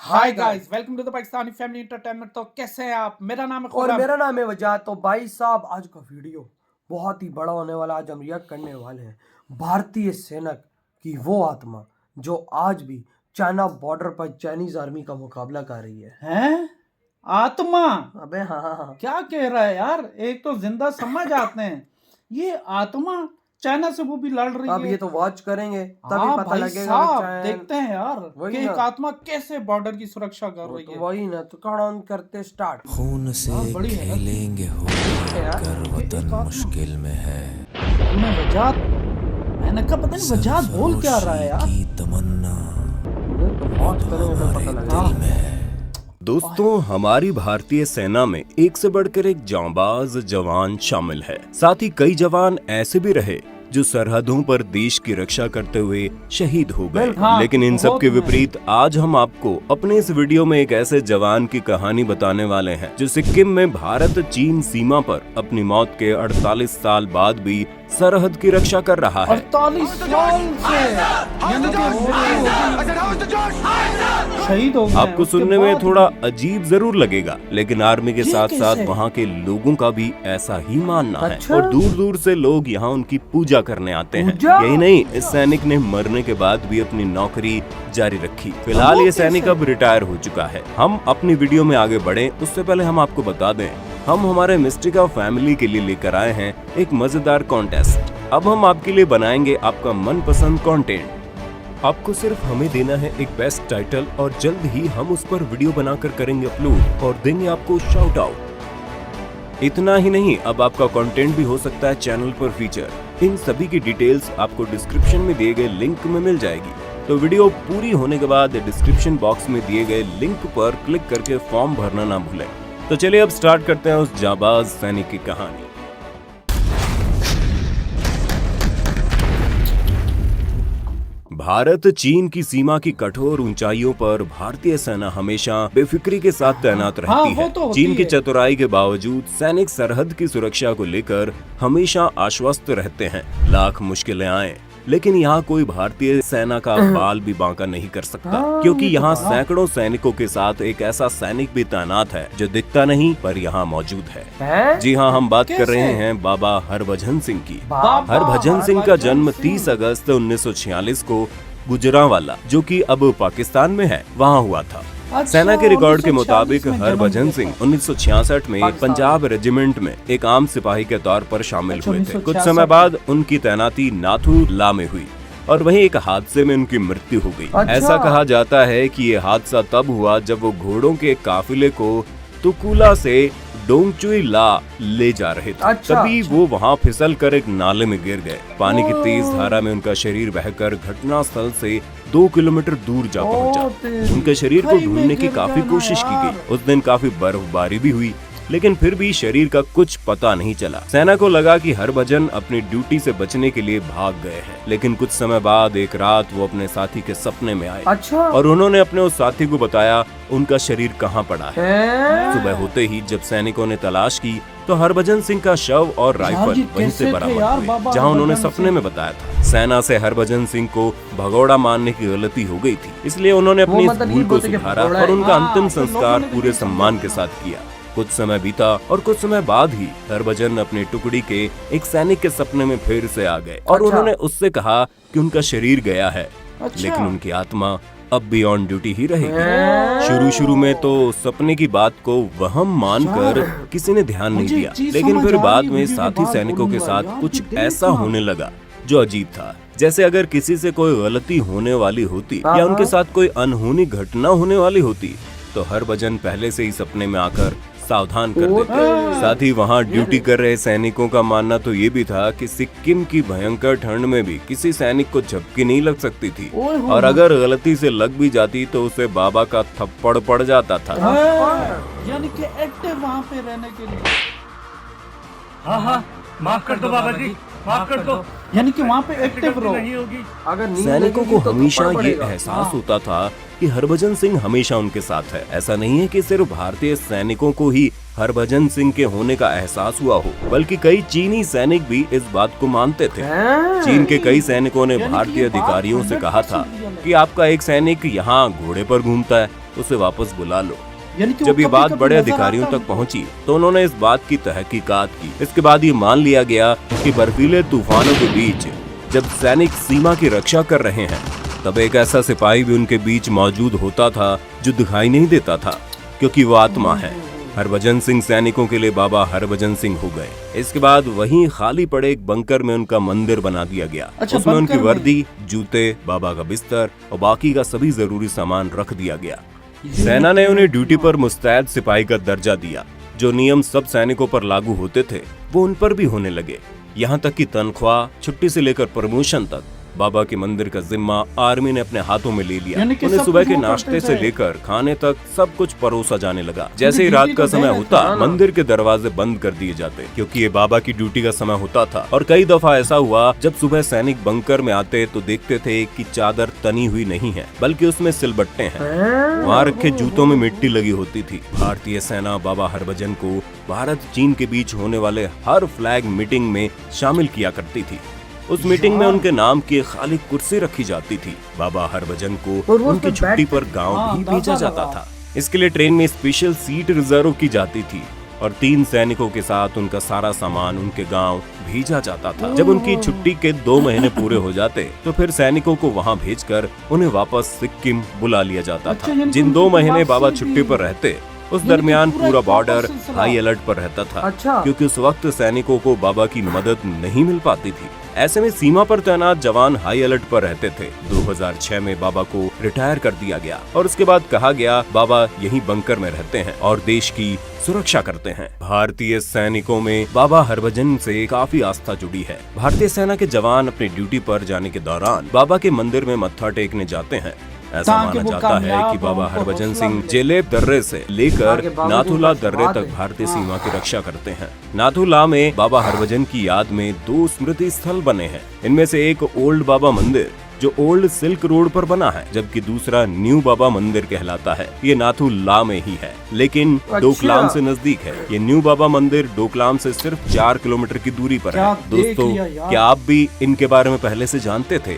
Hi guys, welcome to the Pakistani family entertainment. तो कैसे हैं आप? मेरा नाम है और खुर्रम। मेरा नाम है वजाहत। तो भाई साहब, आज का वीडियो बहुत ही बड़ा होने वाला। आज हम रिएक्ट करने वाले हैं भारतीय सेना की वो आत्मा जो आज भी चाइना बॉर्डर पर चाइनीज आर्मी का मुकाबला कर रही है। हैं? आत्मा? अबे हाँ। क्या कह रहा है यार? एक तो जिंदा समझ आते हैं, ये आत्मा चाइना से वो भी लड़ रही अब है। ये तो वॉच करेंगे तभी हाँ पता भाई लगेगा साहब, कि देखते हैं यार वही कि ना। एक आत्मा कैसे बॉर्डर की सुरक्षा कर रही है। वही ना, तो काउंट करते स्टार्ट। खून से बड़ी है यार। खेलेंगे हो यार, कर ये वतन एक आत्मा। मुश्किल में है। मैं वजात, मैंने कहा पता नहीं वजात बोल क्या रहा है यार। की तमन्ना वॉच करेंगे तो पता लगेगा। दिल में है। दोस्तों, हमारी भारतीय सेना में एक से बढ़कर एक जांबाज जवान शामिल है। साथ ही कई जवान ऐसे भी रहे जो सरहदों पर देश की रक्षा करते हुए शहीद हो गए। हाँ, लेकिन इन सब बहुत के हैं। विपरीत आज हम आपको अपने इस वीडियो में एक ऐसे जवान की कहानी बताने वाले हैं जो सिक्किम में भारत चीन सीमा पर अपनी मौत के 48 साल बाद भी सरहद की रक्षा कर रहा है। 48 साल से यानी कि शहीद हो गए। आपको उसके सुनने में बाद थोड़ा अजीब जरूर लगेगा, लेकिन आर्मी के ये साथ साथ कैसे? वहाँ के लोगों का भी ऐसा ही मानना है। अच्छा? और दूर दूर से लोग यहाँ उनकी पूजा करने आते हैं। पूजा? यही नहीं, इस सैनिक ने मरने के बाद भी अपनी नौकरी जारी रखी। फिलहाल ये सैनिक अब रिटायर हो चुका है। हम अपनी वीडियो में आगे बढ़े उससे पहले हम आपको बता दें, हम हमारे मिस्टिका फैमिली के लिए लेकर आए हैं एक मजेदार कॉन्टेस्ट। अब हम आपके लिए बनाएंगे आपका मनपसंद कंटेंट। आपको सिर्फ हमें देना है एक बेस्ट टाइटल और जल्द ही हम उस पर वीडियो बनाकर करेंगे अपलोड और देंगे आपको शाउट आउट। इतना ही नहीं, अब आपका कंटेंट भी हो सकता है चैनल पर फीचर। इन सभी की डिटेल्स आपको डिस्क्रिप्शन में दिए गए लिंक में मिल जाएगी। तो वीडियो पूरी होने के बाद डिस्क्रिप्शन बॉक्स में दिए गए लिंक पर क्लिक करके फॉर्म भरना ना भूलें। तो चलिए अब स्टार्ट करते हैं उस जाबाज सैनिक की कहानी। भारत चीन की सीमा की कठोर ऊंचाइयों पर भारतीय सेना हमेशा बेफिक्री के साथ तैनात हाँ, रहती वो है। तो होती चीन की है। चतुराई के बावजूद सैनिक सरहद की सुरक्षा को लेकर हमेशा आश्वस्त रहते हैं। लाख मुश्किलें आए लेकिन यहाँ कोई भारतीय सेना का बाल भी बांका नहीं कर सकता, क्योंकि यहाँ सैकड़ों सैनिकों के साथ एक ऐसा सैनिक भी तैनात है जो दिखता नहीं पर यहाँ मौजूद है। जी हाँ, हम बात कर रहे हैं बाबा हरभजन सिंह की। बाबा हरभजन सिंह का जन्म सिंह। 30 अगस्त 1946 को गुजरांवाला, जो कि अब पाकिस्तान में है, वहाँ हुआ था। अच्छा, सेना के रिकॉर्ड के 1946 मुताबिक में जन्म हरभजन लिया सिंह था। 1966 में पाकिस्तान। पंजाब रेजिमेंट में एक आम सिपाही के तौर पर शामिल अच्छा, हुए थे। कुछ 1966 समय बाद उनकी तैनाती नाथुला में हुई और वहीं एक हादसे में उनकी मृत्यु हो गई। अच्छा। ऐसा कहा जाता है कि ये हादसा तब हुआ जब वो घोड़ों के काफिले को तुकुला से डोंगचुई ला ले जा रहे थे। अच्छा। तभी वो वहाँ फिसल कर एक नाले में गिर गए। पानी की तेज धारा में उनका शरीर बहकर घटना स्थल से 2 किलोमीटर दूर जा पहुंचा। उनके शरीर को ढूंढने की काफी कोशिश की गई। उस दिन काफी बर्फबारी भी हुई, लेकिन फिर भी शरीर का कुछ पता नहीं चला। सेना को लगा कि हरभजन अपनी ड्यूटी से बचने के लिए भाग गए हैं, लेकिन कुछ समय बाद एक रात वो अपने साथी के सपने में आए अच्छा। और उन्होंने अपने उस साथी को बताया उनका शरीर कहाँ पड़ा है। हैं? सुबह होते ही जब सैनिकों ने तलाश की तो हरभजन सिंह का शव और राइफल जी वहीं कैसे से थे बरामद यार हुए, बाबा जहां उन्होंने हरभजन सपने सिंह? में बताया था। सेना से हरभजन सिंह को भगोड़ा मारने की गलती हो गई थी, इसलिए उन्होंने अपनी इस मतलब भूल ये को बोलते कि सुधारा भगोड़ा और है। उनका हाँ, अंतिम तो लोगों संस्कार ने भी पूरे यही सम्मान समझा। के साथ किया। कुछ समय बीता और कुछ समय बाद ही हरभजन अपनी टुकड़ी के एक सैनिक के सपने में फिर से आ गए और अच्छा। उन्होंने उससे कहा कि उनका शरीर गया है, अच्छा। लेकिन उनकी आत्मा अब भी ऑन ड्यूटी ही रहेगी। हैं? शुरू में तो सपने की बात को वहम मानकर किसी ने ध्यान नहीं मुझे दिया, चीज़ लेकिन समझ फिर आ बाद रही, में वीडियो के साथी बाद सैनिकों के बोलूंगा साथ यार, कुछ ये ऐसा देखना। होने लगा जो अजीब था। जैसे अगर किसी से कोई गलती होने वाली होती या उनके साथ कोई अनहोनी घटना होने वाली होती तो हरभजन पहले से ही सपने में आकर सावधान कर देते। साथ ही वहाँ ड्यूटी कर रहे सैनिकों का मानना तो ये भी था कि सिक्किम की भयंकर ठंड में भी किसी सैनिक को झपकी नहीं लग सकती थी ओए हो। और अगर गलती से लग भी जाती तो उसे बाबा का थप्पड़ पड़ जाता था। हाँ, यानी कि एक्टिव वहाँ पे रहने के लिए। हाँ, माफ कर दो बाबा जी, माफ कर दो। यानी कि वहाँ पे एक्टिव रहो। नहीं होगी। अगर नींद सैनिकों लगेगी को तो हमेशा थप्पड़ ये पड़ेगा। एहसास होता था कि हरभजन सिंह हमेशा उनके साथ है। ऐसा नहीं है कि सिर्फ भारतीय सैनिकों को ही हरभजन सिंह के होने का एहसास हुआ हो, बल्कि कई चीनी सैनिक भी इस बात को मानते थे। हैं? चीन के कई सैनिकों ने यानी कि भारतीय ये बात अधिकारियों से कहा था 100% रियल है। कि आपका एक सैनिक यहाँ घोड़े पर घूमता है, उसे वापस बुला लो। यानी कि वो जब ये कभी बात कभी बड़े नजर अधिकारियों आता तक पहुंची तो उन्होंने इस बात की तहकीकात की। इसके बाद ये मान लिया गया कि बर्फीले तूफानों के बीच जब सैनिक सीमा की रक्षा कर रहे हैं तब एक ऐसा सिपाही भी उनके बीच मौजूद होता था जो दिखाई नहीं देता था, क्योंकि वो आत्मा है। हरभजन सिंह सैनिकों के लिए बाबा हरभजन सिंह हो गए। इसके बाद वहीं खाली पड़े एक बंकर में उनका मंदिर बना दिया गया। अच्छा, उसमें उनकी बंकर में? वर्दी, जूते, बाबा का बिस्तर और बाकी का सभी जरूरी सामान रख दिया गया। सेना ने उन्हें ड्यूटी पर मुस्तैद सिपाही का दर्जा दिया। जो नियम सब सैनिकों पर लागू होते थे वो उन पर भी होने लगे। यहाँ तक कि तनख्वाह, छुट्टी से लेकर प्रमोशन तक बाबा के मंदिर का जिम्मा आर्मी ने अपने हाथों में ले लिया। यानी कि उन्हें सब सुबह कुछ के वो नाश्ते करते से थे। लेकर खाने तक सब कुछ परोसा जाने लगा। जैसे ही ड्यूटी रात का तो दे समय रहे थे होता ना। मंदिर के दरवाजे बंद कर दिए जाते, क्योंकि ये बाबा की ड्यूटी का समय होता था। और कई दफा ऐसा हुआ जब सुबह सैनिक बंकर में आते तो देखते थे कि चादर तनी हुई नहीं है बल्कि उसमें सिलबट्टे हैं। वहाँ रखे जूतों में मिट्टी लगी होती थी। भारतीय सेना बाबा हरभजन को भारत चीन के बीच होने वाले हर फ्लैग मीटिंग में शामिल किया करती थी। उस मीटिंग में उनके नाम की एक खाली कुर्सी रखी जाती थी। बाबा हरभजन को और वो उनकी उसमें छुट्टी बैठते पर गांव हाँ, भी दादा भेजा जाता लगा। था। इसके लिए ट्रेन में स्पेशल सीट रिजर्व की जाती थी और 3 सैनिकों के साथ उनका सारा सामान उनके गांव भेजा जाता था। जब उनकी छुट्टी के 2 महीने पूरे हो जाते तो फिर सैनिकों को वहां भेजकर उन्हें वापस सिक्किम बुला लिया जाता अच्छा, था। यानी जिन उनकी 2 महीने वापसी बाबा भी- छुट्टी पर रहते उस यानी दरमियान कि पूरा पूरा एक बॉर्डर वापस सिलसिला। हाई अलर्ट पर रहता था। अच्छा। क्योंकि उस वक्त सैनिकों को बाबा की मदद नहीं मिल पाती थी। ऐसे में सीमा पर तैनात जवान हाई अलर्ट पर रहते थे। 2006 में बाबा को रिटायर कर दिया गया और उसके बाद कहा गया बाबा यहीं बंकर में रहते हैं और देश की सुरक्षा करते हैं। भारतीय सैनिकों में बाबा हरभजन से काफी आस्था जुड़ी है। भारतीय सेना के जवान अपनी ड्यूटी पर जाने के दौरान बाबा के मंदिर में मत्था टेकने जाते हैं। ऐसा ताकि माना वो जाता है कामयाब कि हो, बाबा उनको हरभजन हौसला सिंह मिले। जेलेब दर्रे से लेकर आगे बाबा नाथुला जी का दर्रे आशीर्वाद तक है। भारतीय सीमा की रक्षा करते हैं। नाथुला में बाबा हरभजन की याद में 2 स्मृति स्थल बने हैं। इनमें से एक ओल्ड बाबा मंदिर जो ओल्ड सिल्क रोड पर बना है, जबकि दूसरा न्यू बाबा मंदिर कहलाता है। ये नाथुला में ही है लेकिन अच्छा। डोकलाम से नजदीक है। ये न्यू बाबा मंदिर डोकलाम से सिर्फ 4 किलोमीटर की दूरी पर क्या है। देख दोस्तों, लिया यार। क्या आप भी इनके बारे में पहले से जानते थे?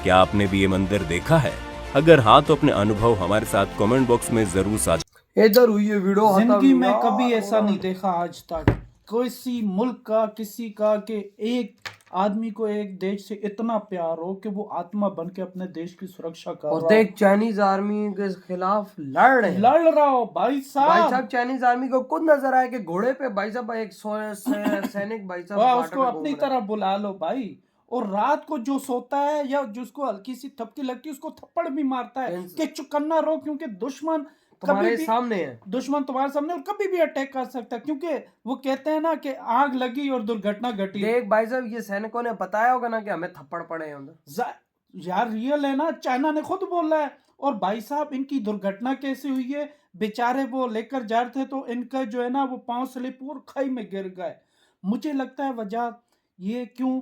क्या आपने भी ये मंदिर देखा है? अगर हाँ तो अपने अनुभव हमारे साथ कमेंट बॉक्स में जरूर साझा। इधर हुई ये वीडियो खत्म जिंदगी में यार। कभी ऐसा नहीं देखा आज तक किसी मुल्क का, किसी का कि एक आदमी को एक देश से इतना प्यार हो कि वो आत्मा बन के अपने देश की सुरक्षा कर और रहा देख चाइनीज आर्मी के खिलाफ लड़ रहे हो, हैं। लड़ रहा हो भाई भाई साहब। साहब चाइनीज आर्मी को खुद नजर आया कि घोड़े पे भाई साहब एक सैनिक भाई साहब वाह, बॉर्डर उसको पे अपनी घूम रहा है। तरह बुला लो भाई। और रात को जो सोता है या जिसको हल्की सी थपकी लगती है उसको थप्पड़ भी मारता है टेंस- कि चुकन्ना रहो, क्योंकि दुश्मन तुम्हारे कभी भी सामने है। दुश्मन तुम्हारे सामने और कभी भी अटैक कर सकता है, क्योंकि वो कहते हैं ना कि आग लगी और दुर्घटना घटी। देख भाई साहब ये सैनिकों ने बताया होगा ना कि हमें थप्पड़ पड़े हैं उधर। यार रियल है ना, चाइना ने खुद बोला है। और भाई साहब इनकी दुर्घटना कैसे हुई है, बेचारे वो लेकर जा रहे थे तो इनका जो है ना वो पांव स्लिप और खाई में गिर गए। मुझे लगता है वजह ये क्यों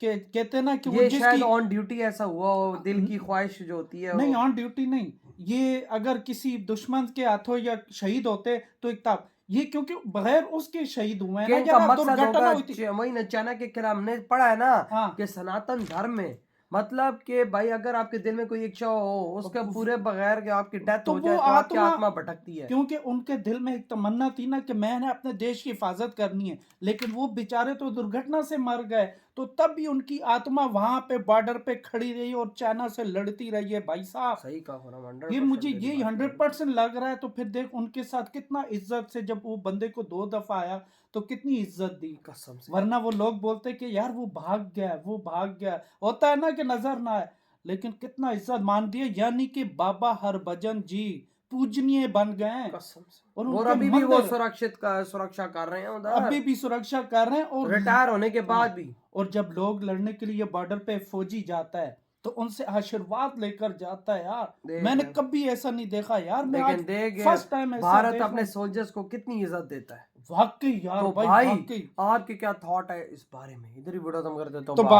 के कहते हैं ना कि वो ये शायद जिसकी ऑन ड्यूटी ऐसा हुआ हो, दिल की ख्वाहिश जो होती है नहीं, वो। ऑन ड्यूटी नहीं, ये अगर किसी दुश्मन के हाथों या शहीद होते तो एक तब ये, क्योंकि बगैर उसके शहीद हुए हैं कि ना, इनका यार मकसद दुर्घटना होगा हुई थी। वही ना चाइना के खिलाफ हमने पढ़ा है ना हाँ। कि सनातन धर्म में मतलब कि भाई अगर आपके दिल में कोई इच्छा हो उसके पूरे बगैर कि आपकी डेथ तो हो वो जाए तो आपकी आत्मा- आत्मा भटकती है। क्योंकि उनके दिल में एक तमन्ना थी ना कि मैंने अपने देश की हिफाजत करनी है, लेकिन वो बेचारे तो दुर्घटना से मर गए। तो तब भी उनकी आत्मा वहां पे बॉर्डर पे खड़ी रही और चाइना से लड़ती रही है भाई साहब। सही कहा, 100% ये मुझे तेरी ये बात 100% लग रहा है। तो फिर देख उनके साथ कितना इज्जत से, जब वो बंदे को 2 दफा आया तो कितनी इज्जत दी। कसम से। वरना वो लोग बोलते कि यार वो भाग गया, वो भाग गया। होता है ना कि नजर ना आए, लेकिन कितना इज्जत मान दिया। यानी कि बाबा हरभजन जी पूजनीय बन गए हैं। कसम से। और और उनके अभी भी वो मंदिर सुरक्षा कर रहे हैं उधर, अभी भी सुरक्षा कर रहे हैं। और रिटायर होने के बाद भी। और जब लोग लड़ने के लिए बॉर्डर पे फौजी जाता है तो उनसे आशीर्वाद लेकर जाता है यार। देख मैंने यार। कभी ऐसा नहीं देखा यार। मैं लेकिन आज देख फर्स्ट टाइम ऐसा भारत देख रहा अपने हूं। सोल्जर्स को कितनी इज्जत देता है। वाकई यार तो भाई भाई वाकई। आपके क्या थॉट है इस बारे में? इधर ही वीडियो खत्म कर देता हूँ। तो बाय।